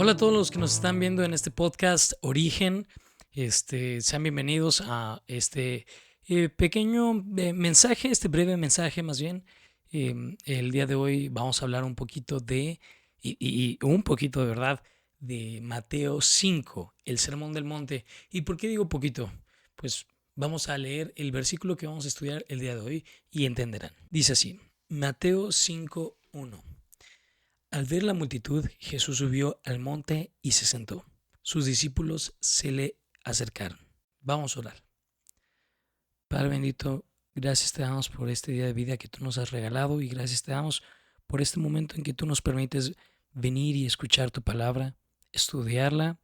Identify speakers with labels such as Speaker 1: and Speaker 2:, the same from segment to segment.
Speaker 1: Hola a todos los que nos están viendo en este podcast Origen. Sean bienvenidos a este pequeño mensaje, este breve mensaje más bien. El día de hoy vamos a hablar un poquito y un poquito de verdad, de Mateo 5, el Sermón del Monte. ¿Y por qué digo poquito? Pues vamos a leer el versículo que vamos a estudiar el día de hoy y entenderán. Dice así, Mateo 5:1. Al ver la multitud, Jesús subió al monte y se sentó. Sus discípulos se le acercaron. Vamos a orar. Padre bendito, gracias te damos por este día de vida que tú nos has regalado y gracias te damos por este momento en que tú nos permites venir y escuchar tu palabra, estudiarla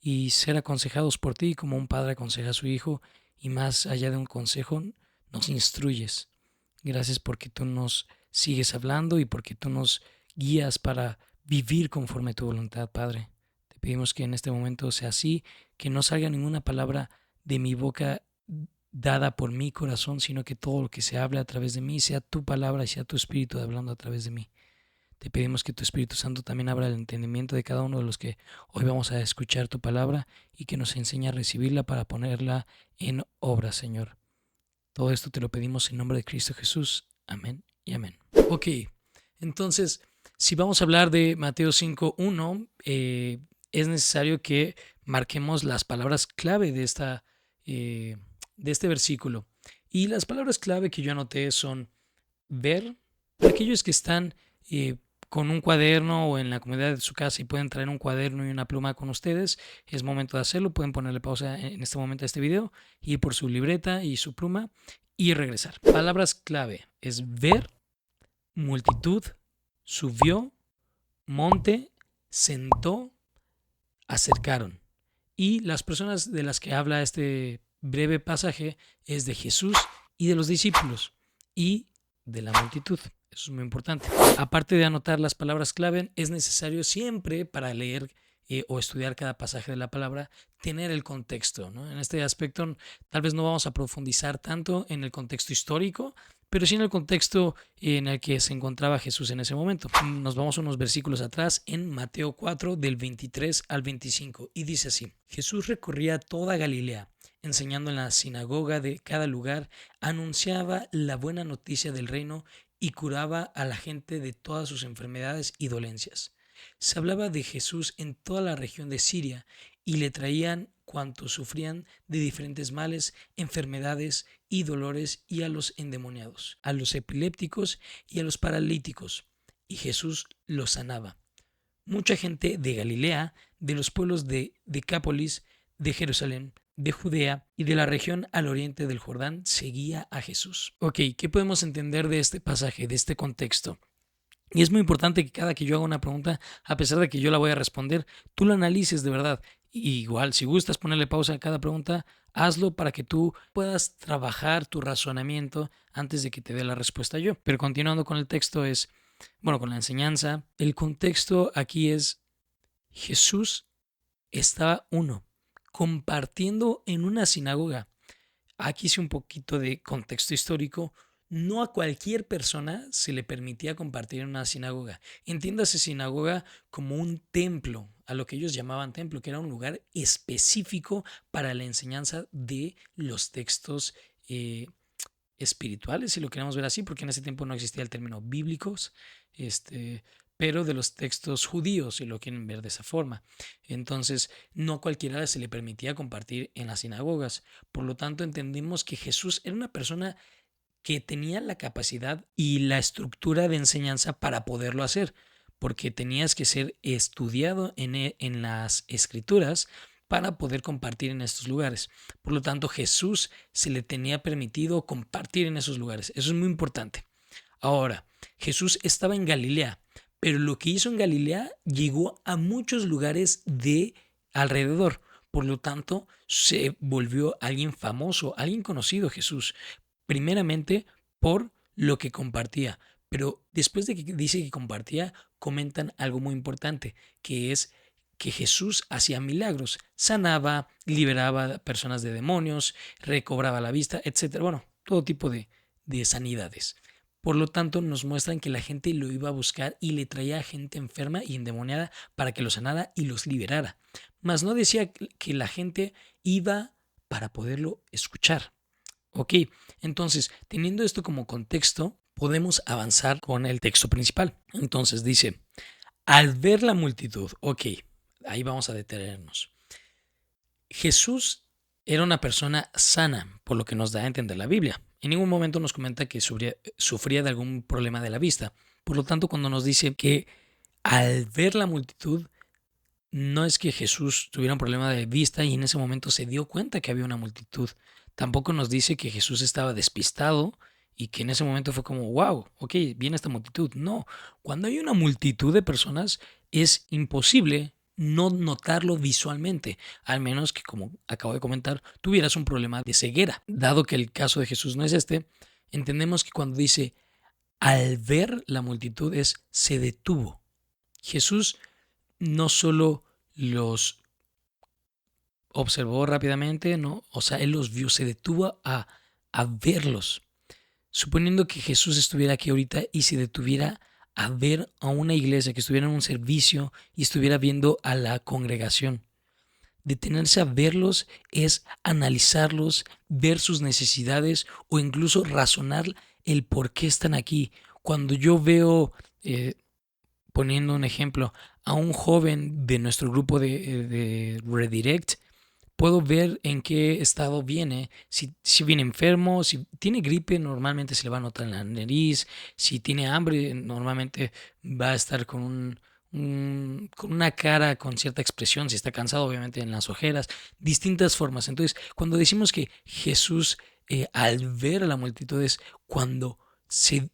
Speaker 1: y ser aconsejados por ti como un padre aconseja a su hijo y más allá de un consejo nos instruyes. Gracias porque tú nos sigues hablando y porque tú nos guías para vivir conforme a tu voluntad, Padre. Te pedimos que en este momento sea así, que no salga ninguna palabra de mi boca dada por mi corazón, sino que todo lo que se hable a través de mí sea tu palabra y sea tu espíritu hablando a través de mí. Te pedimos que tu Espíritu Santo también abra el entendimiento de cada uno de los que hoy vamos a escuchar tu palabra y que nos enseñe a recibirla para ponerla en obra, Señor. Todo esto te lo pedimos en nombre de Cristo Jesús. Amén y amén. Ok, entonces, si vamos a hablar de Mateo 5:1, es necesario que marquemos las palabras clave de este versículo. Y las palabras clave que yo anoté son ver. Para aquellos que están con un cuaderno o en la comodidad de su casa y pueden traer un cuaderno y una pluma con ustedes, es momento de hacerlo. Pueden ponerle pausa en este momento a este video, ir por su libreta y su pluma y regresar. Palabras clave es ver, multitud, subió, monte, sentó, acercaron. Y las personas de las que habla este breve pasaje es de Jesús y de los discípulos y de la multitud. Eso es muy importante. Aparte de anotar las palabras clave, es necesario siempre para leer o estudiar cada pasaje de la palabra, tener el contexto, ¿no? En este aspecto tal vez no vamos a profundizar tanto en el contexto histórico, pero sí en el contexto en el que se encontraba Jesús en ese momento. Nos vamos unos versículos atrás en Mateo 4 del 23 al 25 y dice así: Jesús recorría toda Galilea, enseñando en la sinagoga de cada lugar, anunciaba la buena noticia del reino y curaba a la gente de todas sus enfermedades y dolencias. Se hablaba de Jesús en toda la región de Siria y le traían cuantos sufrían de diferentes males, enfermedades y dolores, y a los endemoniados, a los epilépticos y a los paralíticos, y Jesús los sanaba. Mucha gente de Galilea, de los pueblos de Decápolis, de Jerusalén, de Judea y de la región al oriente del Jordán seguía a Jesús. Ok, ¿qué podemos entender de este pasaje, de este contexto? Y es muy importante que cada que yo haga una pregunta, a pesar de que yo la voy a responder, tú la analices de verdad. Y igual, si gustas ponerle pausa a cada pregunta, hazlo para que tú puedas trabajar tu razonamiento antes de que te dé la respuesta yo. Pero continuando con el texto con la enseñanza, el contexto aquí es Jesús estaba compartiendo en una sinagoga. Aquí hice un poquito de contexto histórico. No a cualquier persona se le permitía compartir en una sinagoga. Entiéndase sinagoga como un templo, a lo que ellos llamaban templo, que era un lugar específico para la enseñanza de los textos espirituales, si lo queremos ver así, porque en ese tiempo no existía el término bíblicos, pero de los textos judíos, si lo quieren ver de esa forma. Entonces, no a cualquiera se le permitía compartir en las sinagogas. Por lo tanto, entendemos que Jesús era una persona que tenía la capacidad y la estructura de enseñanza para poderlo hacer, porque tenías que ser estudiado en las escrituras para poder compartir en estos lugares. Por lo tanto, Jesús se le tenía permitido compartir en esos lugares. Eso es muy importante. Ahora, Jesús estaba en Galilea, pero lo que hizo en Galilea llegó a muchos lugares de alrededor. Por lo tanto, se volvió alguien famoso, alguien conocido Jesús, primeramente por lo que compartía. Pero después de que dice que compartía, comentan algo muy importante, que es que Jesús hacía milagros, sanaba, liberaba a personas de demonios, recobraba la vista, etcétera. Bueno, todo tipo de sanidades. Por lo tanto, nos muestran que la gente lo iba a buscar y le traía a gente enferma y endemoniada para que los sanara y los liberara. Mas no decía que la gente iba para poderlo escuchar. Ok, entonces, teniendo esto como contexto, podemos avanzar con el texto principal. Entonces dice, al ver la multitud, ok, ahí vamos a detenernos. Jesús era una persona sana, por lo que nos da a entender la Biblia. En ningún momento nos comenta que sufría de algún problema de la vista. Por lo tanto, cuando nos dice que al ver la multitud, no es que Jesús tuviera un problema de vista y en ese momento se dio cuenta que había una multitud. Tampoco nos dice que Jesús estaba despistado y que en ese momento fue como, wow, ok, viene esta multitud. No, cuando hay una multitud de personas es imposible no notarlo visualmente, al menos que, como acabo de comentar, tuvieras un problema de ceguera. Dado que el caso de Jesús no es este, entendemos que cuando dice al ver la multitud es se detuvo. Jesús no solo los observó rápidamente, ¿no? O sea, él los vio, se detuvo a verlos. Suponiendo que Jesús estuviera aquí ahorita y se detuviera a ver a una iglesia, que estuviera en un servicio y estuviera viendo a la congregación. Detenerse a verlos es analizarlos, ver sus necesidades o incluso razonar el por qué están aquí. Cuando yo veo, poniendo un ejemplo, a un joven de nuestro grupo de Redirect, puedo ver en qué estado viene, si viene enfermo, si tiene gripe, normalmente se le va a notar en la nariz, si tiene hambre, normalmente va a estar con una cara con cierta expresión, si está cansado, obviamente en las ojeras, distintas formas. Entonces, cuando decimos que Jesús, al ver a la multitud, es cuando se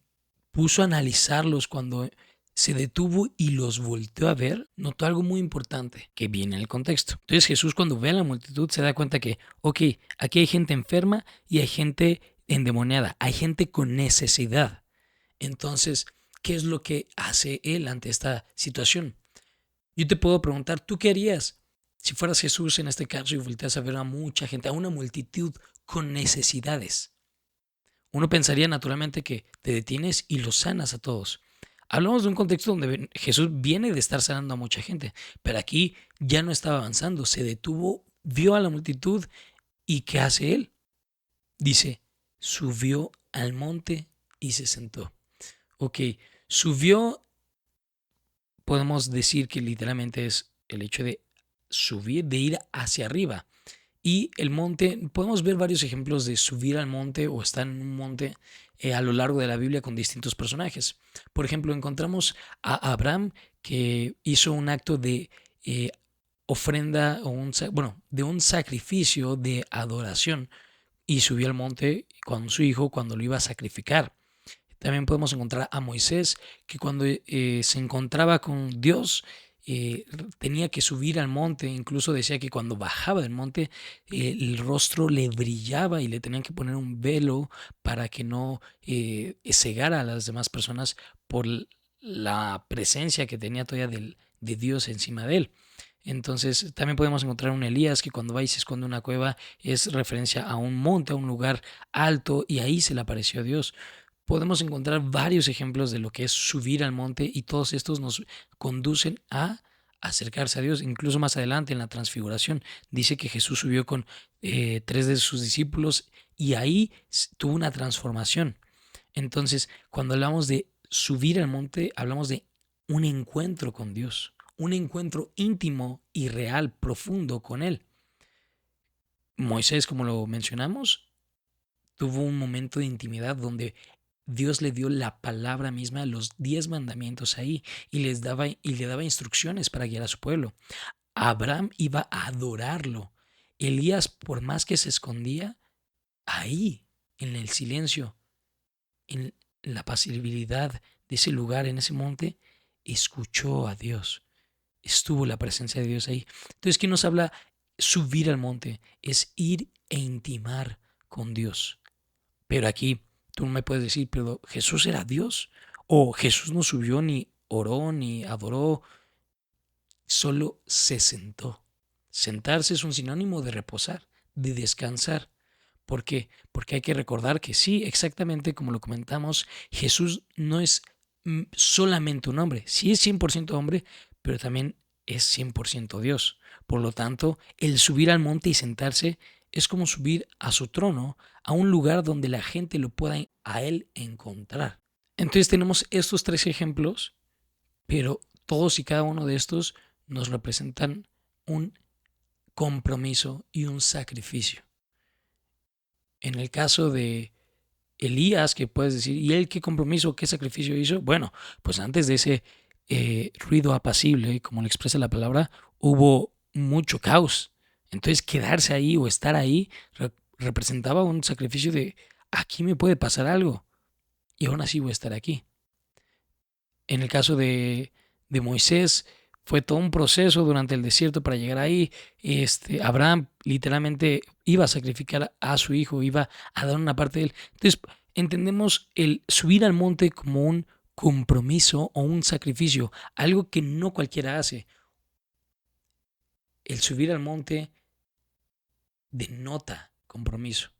Speaker 1: puso a analizarlos, cuando se detuvo y los volteó a ver, notó algo muy importante que viene en el contexto. Entonces Jesús, cuando ve a la multitud, se da cuenta que, ok, aquí hay gente enferma y hay gente endemoniada, hay gente con necesidad. Entonces, ¿qué es lo que hace él ante esta situación? Yo te puedo preguntar, ¿tú qué harías si fueras Jesús en este caso y volteas a ver a mucha gente, a una multitud con necesidades? Uno pensaría naturalmente que te detienes y los sanas a todos. Hablamos de un contexto donde Jesús viene de estar sanando a mucha gente, pero aquí ya no estaba avanzando, se detuvo, vio a la multitud y ¿qué hace él? Dice, subió al monte y se sentó. Ok, subió, podemos decir que literalmente es el hecho de subir, de ir hacia arriba. Y el monte, podemos ver varios ejemplos de subir al monte o estar en un monte a lo largo de la Biblia con distintos personajes. Por ejemplo, encontramos a Abraham que hizo un acto de ofrenda o de un sacrificio de adoración y subió al monte con su hijo cuando lo iba a sacrificar. También podemos encontrar a Moisés que cuando se encontraba con Dios tenía que subir al monte, incluso decía que cuando bajaba del monte el rostro le brillaba y le tenían que poner un velo para que no cegara a las demás personas por la presencia que tenía todavía de Dios encima de él. Entonces también podemos encontrar un Elías que cuando va y se esconde en una cueva es referencia a un monte, a un lugar alto y ahí se le apareció a Dios. Podemos encontrar varios ejemplos de lo que es subir al monte y todos estos nos conducen a acercarse a Dios. Incluso más adelante en la transfiguración dice que Jesús subió con 3 de sus discípulos y ahí tuvo una transformación. Entonces, cuando hablamos de subir al monte, hablamos de un encuentro con Dios, un encuentro íntimo y real, profundo con Él. Moisés, como lo mencionamos, tuvo un momento de intimidad donde Dios le dio la palabra misma, los 10 mandamientos ahí, y le daba instrucciones para guiar a su pueblo. Abraham iba a adorarlo. Elías, por más que se escondía, ahí, en el silencio, en la pasibilidad de ese lugar, en ese monte, escuchó a Dios. Estuvo la presencia de Dios ahí. Entonces, ¿qué nos habla subir al monte? Es ir e intimar con Dios. Pero aquí tú me puedes decir, pero Jesús era Dios. O Jesús no subió ni oró ni adoró, solo se sentó. Sentarse es un sinónimo de reposar, de descansar. ¿Por qué? Porque hay que recordar que sí, exactamente como lo comentamos, Jesús no es solamente un hombre. Sí es 100% hombre, pero también es 100% Dios. Por lo tanto, el subir al monte y sentarse es como subir a su trono, a un lugar donde la gente lo pueda a él encontrar. Entonces tenemos estos tres ejemplos, pero todos y cada uno de estos nos representan un compromiso y un sacrificio. En el caso de Elías, que puedes decir, ¿y él qué compromiso, qué sacrificio hizo? Bueno, pues antes de ese ruido apacible, como le expresa la palabra, hubo mucho caos. Entonces quedarse ahí o estar ahí representaba un sacrificio de, aquí me puede pasar algo y aún así voy a estar aquí. En el caso de Moisés, fue todo un proceso durante el desierto para llegar ahí. Abraham literalmente iba a sacrificar a su hijo, iba a dar una parte de él. Entonces, entendemos el subir al monte como un compromiso o un sacrificio, algo que no cualquiera hace. El subir al monte denota compromiso,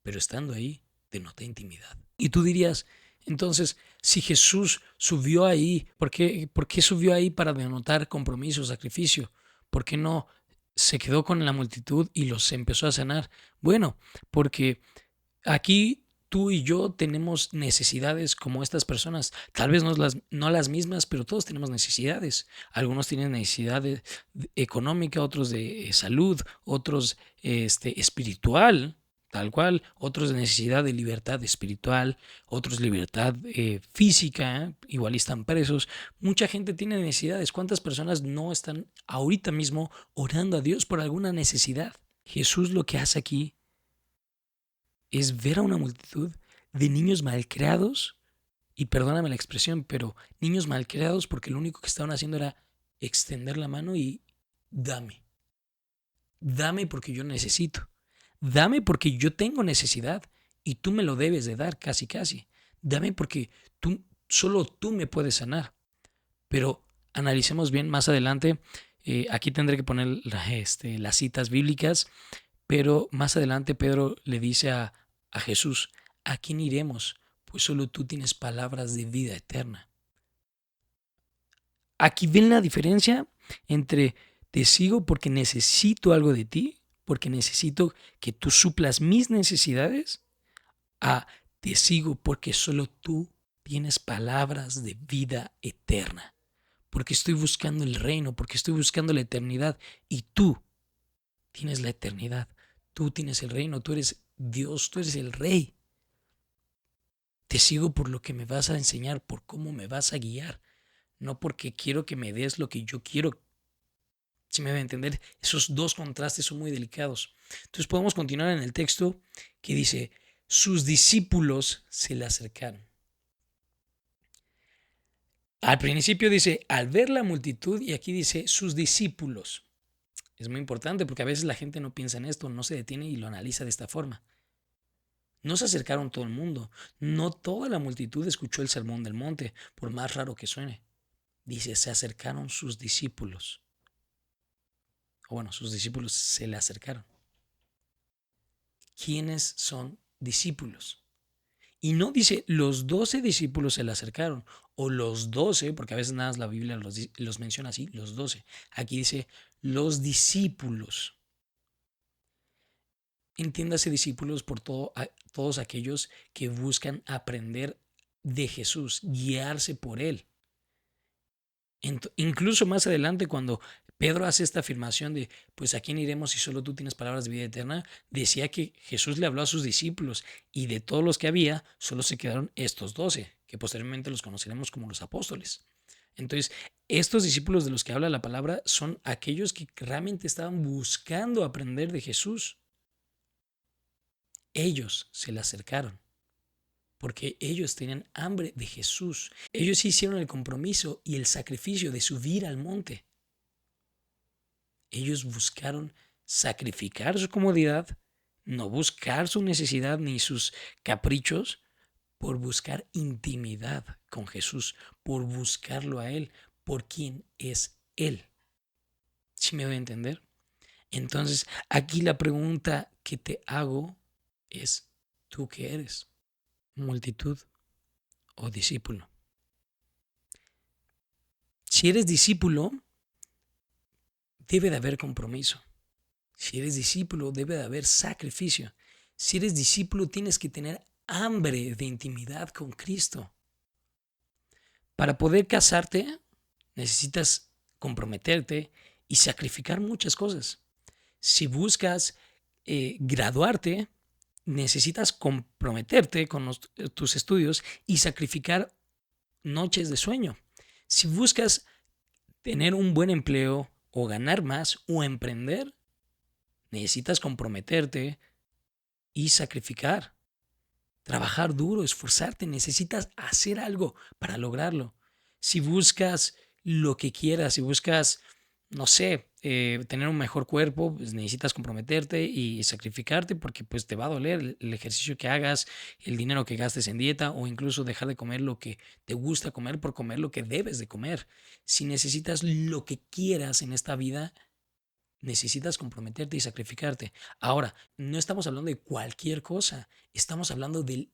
Speaker 1: pero estando ahí denota intimidad. Y tú dirías, entonces, si Jesús subió ahí, por qué subió ahí para denotar compromiso, sacrificio? ¿Por qué no se quedó con la multitud y los empezó a sanar? Bueno, porque aquí tú y yo tenemos necesidades como estas personas. Tal vez no las mismas, pero todos tenemos necesidades. Algunos tienen necesidad económica, otros de salud, otros espiritual, tal cual, otros de necesidad de libertad espiritual, otros libertad física, igual están presos. Mucha gente tiene necesidades. ¿Cuántas personas no están ahorita mismo orando a Dios por alguna necesidad? Jesús lo que hace aquí es ver a una multitud de niños malcriados, y perdóname la expresión, pero niños malcriados porque lo único que estaban haciendo era extender la mano y dame. Dame porque yo necesito. Dame porque yo tengo necesidad y tú me lo debes de dar casi casi. Dame porque solo tú me puedes sanar. Pero analicemos bien más adelante. Aquí tendré que poner las citas bíblicas, pero más adelante Pedro le dice a Jesús, ¿a quién iremos? Pues solo tú tienes palabras de vida eterna. Aquí ven la diferencia entre te sigo porque necesito algo de ti, porque necesito que tú suplas mis necesidades, a te sigo porque solo tú tienes palabras de vida eterna, porque estoy buscando el reino, porque estoy buscando la eternidad y tú tienes la eternidad, tú tienes el reino, tú eres Dios, tú eres el rey. Te sigo por lo que me vas a enseñar, por cómo me vas a guiar, no porque quiero que me des lo que yo quiero. Si me va a entender, esos dos contrastes son muy delicados. Entonces podemos continuar en el texto que dice, sus discípulos se le acercaron. Al principio dice, al ver la multitud, y aquí dice, sus discípulos. Es muy importante porque a veces la gente no piensa en esto, no se detiene y lo analiza de esta forma. No se acercaron todo el mundo, no toda la multitud escuchó el sermón del monte, por más raro que suene. Dice, se acercaron sus discípulos. O bueno, sus discípulos se le acercaron. ¿Quiénes son discípulos? Y no dice, los 12 discípulos se le acercaron, o los 12, porque a veces nada más la Biblia los menciona así, los 12. Aquí dice, los discípulos. Entiéndase discípulos por todos aquellos que buscan aprender de Jesús, guiarse por Él. Incluso más adelante, cuando Pedro hace esta afirmación de, pues a quién iremos si solo tú tienes palabras de vida eterna, decía que Jesús le habló a sus discípulos y de todos los que había, solo se quedaron estos 12, que posteriormente los conoceremos como los apóstoles. Entonces, estos discípulos de los que habla la palabra son aquellos que realmente estaban buscando aprender de Jesús. Ellos se le acercaron porque ellos tenían hambre de Jesús. Ellos hicieron el compromiso y el sacrificio de subir al monte. Ellos buscaron sacrificar su comodidad, no buscar su necesidad ni sus caprichos, por buscar intimidad con Jesús, por buscarlo a Él, por quien es Él. ¿Sí me voy a entender? Entonces, aquí la pregunta que te hago es tú qué eres, multitud o discípulo. Si eres discípulo, debe de haber compromiso. Si eres discípulo, debe de haber sacrificio. Si eres discípulo, tienes que tener hambre de intimidad con Cristo. Para poder casarte, necesitas comprometerte y sacrificar muchas cosas. Si buscas graduarte, necesitas comprometerte con tus estudios y sacrificar noches de sueño. Si buscas tener un buen empleo o ganar más o emprender, necesitas comprometerte y sacrificar. Trabajar duro, esforzarte, necesitas hacer algo para lograrlo. Si buscas lo que quieras, si buscas, no sé, tener un mejor cuerpo, pues necesitas comprometerte y sacrificarte porque pues te va a doler el ejercicio que hagas, el dinero que gastes en dieta o incluso dejar de comer lo que te gusta comer por comer lo que debes de comer. Si necesitas lo que quieras en esta vida, necesitas comprometerte y sacrificarte. Ahora, no estamos hablando de cualquier cosa, estamos hablando del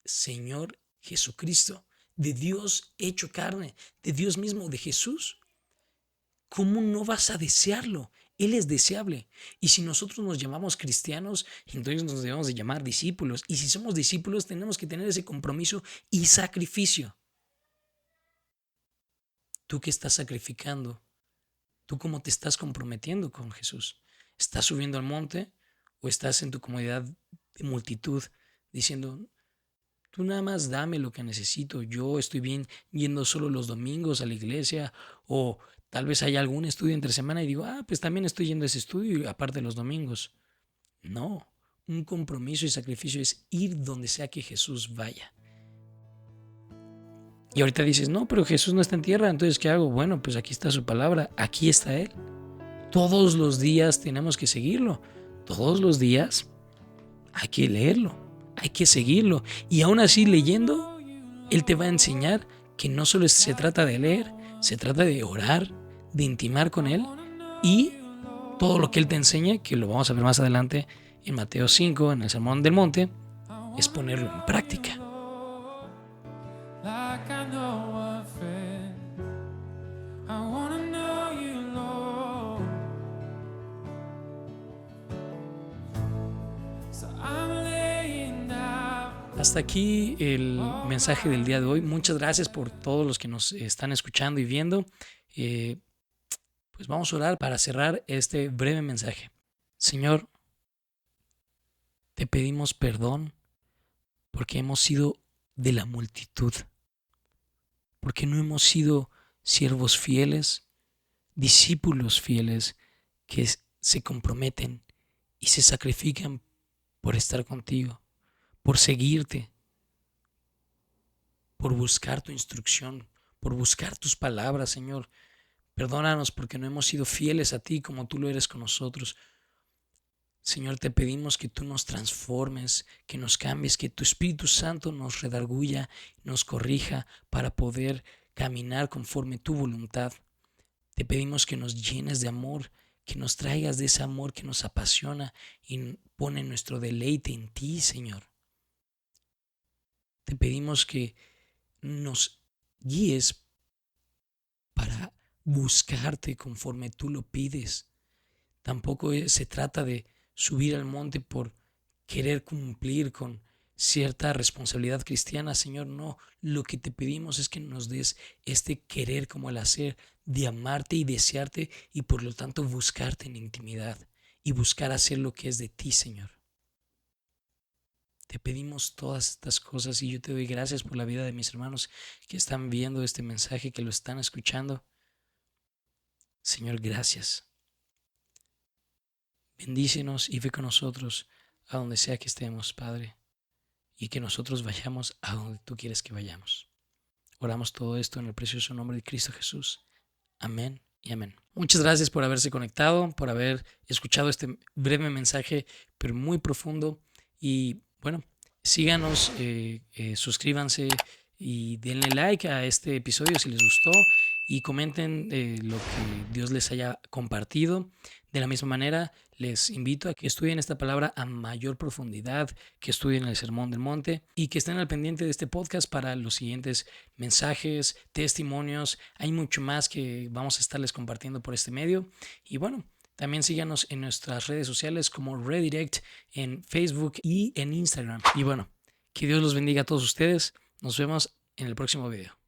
Speaker 1: Señor Jesucristo, de Dios hecho carne, de Dios mismo, de Jesús. ¿Cómo no vas a desearlo? Él es deseable. Y si nosotros nos llamamos cristianos, entonces nos debemos de llamar discípulos. Y si somos discípulos, tenemos que tener ese compromiso y sacrificio. ¿Tú qué estás sacrificando? ¿Tú cómo te estás comprometiendo con Jesús? ¿Estás subiendo al monte o estás en tu comodidad de multitud diciendo, tú nada más dame lo que necesito, yo estoy bien yendo solo los domingos a la iglesia o tal vez haya algún estudio entre semana y digo, pues también estoy yendo a ese estudio aparte de los domingos? No, un compromiso y sacrificio es ir donde sea que Jesús vaya. Y ahorita dices, no, pero Jesús no está en tierra, entonces ¿qué hago? Bueno, pues aquí está su palabra, aquí está Él. Todos los días tenemos que seguirlo. Todos los días hay que leerlo, hay que seguirlo. Y aún así leyendo, Él te va a enseñar que no solo se trata de leer, se trata de orar, de intimar con Él y todo lo que Él te enseña, que lo vamos a ver más adelante en Mateo 5, en el Sermón del Monte, es ponerlo en práctica. Hasta aquí el mensaje del día de hoy. Muchas gracias por todos los que nos están escuchando y viendo. Pues vamos a orar para cerrar este breve mensaje. Señor, te pedimos perdón porque hemos sido de la multitud, porque no hemos sido siervos fieles, discípulos fieles que se comprometen y se sacrifican por estar contigo, por seguirte, por buscar tu instrucción, por buscar tus palabras, Señor. Perdónanos porque no hemos sido fieles a ti como tú lo eres con nosotros. Señor, te pedimos que tú nos transformes, que nos cambies, que tu Espíritu Santo nos redarguya, nos corrija para poder caminar conforme tu voluntad. Te pedimos que nos llenes de amor, que nos traigas de ese amor que nos apasiona y pone nuestro deleite en ti, Señor. Te pedimos que nos guíes para buscarte conforme tú lo pides. Tampoco se trata de subir al monte por querer cumplir con cierta responsabilidad cristiana, Señor. No, lo que te pedimos es que nos des este querer como el hacer, de amarte y desearte y por lo tanto buscarte en intimidad y buscar hacer lo que es de ti, Señor. Te pedimos todas estas cosas y yo te doy gracias por la vida de mis hermanos que están viendo este mensaje, que lo están escuchando. Señor, gracias. Bendícenos y ve con nosotros a donde sea que estemos, Padre, y que nosotros vayamos a donde tú quieres que vayamos. Oramos todo esto en el precioso nombre de Cristo Jesús. Amén y amén. Muchas gracias por haberse conectado, por haber escuchado este breve mensaje, pero muy profundo. Y bueno, síganos, suscríbanse y denle like a este episodio si les gustó. y comenten lo que Dios les haya compartido. De la misma manera, les invito a que estudien esta palabra a mayor profundidad, que estudien el Sermón del Monte y que estén al pendiente de este podcast para los siguientes mensajes, testimonios. Hay mucho más que vamos a estarles compartiendo por este medio. Y bueno, también síganos en nuestras redes sociales como Redirect en Facebook y en Instagram. Y bueno, que Dios los bendiga a todos ustedes. Nos vemos en el próximo video.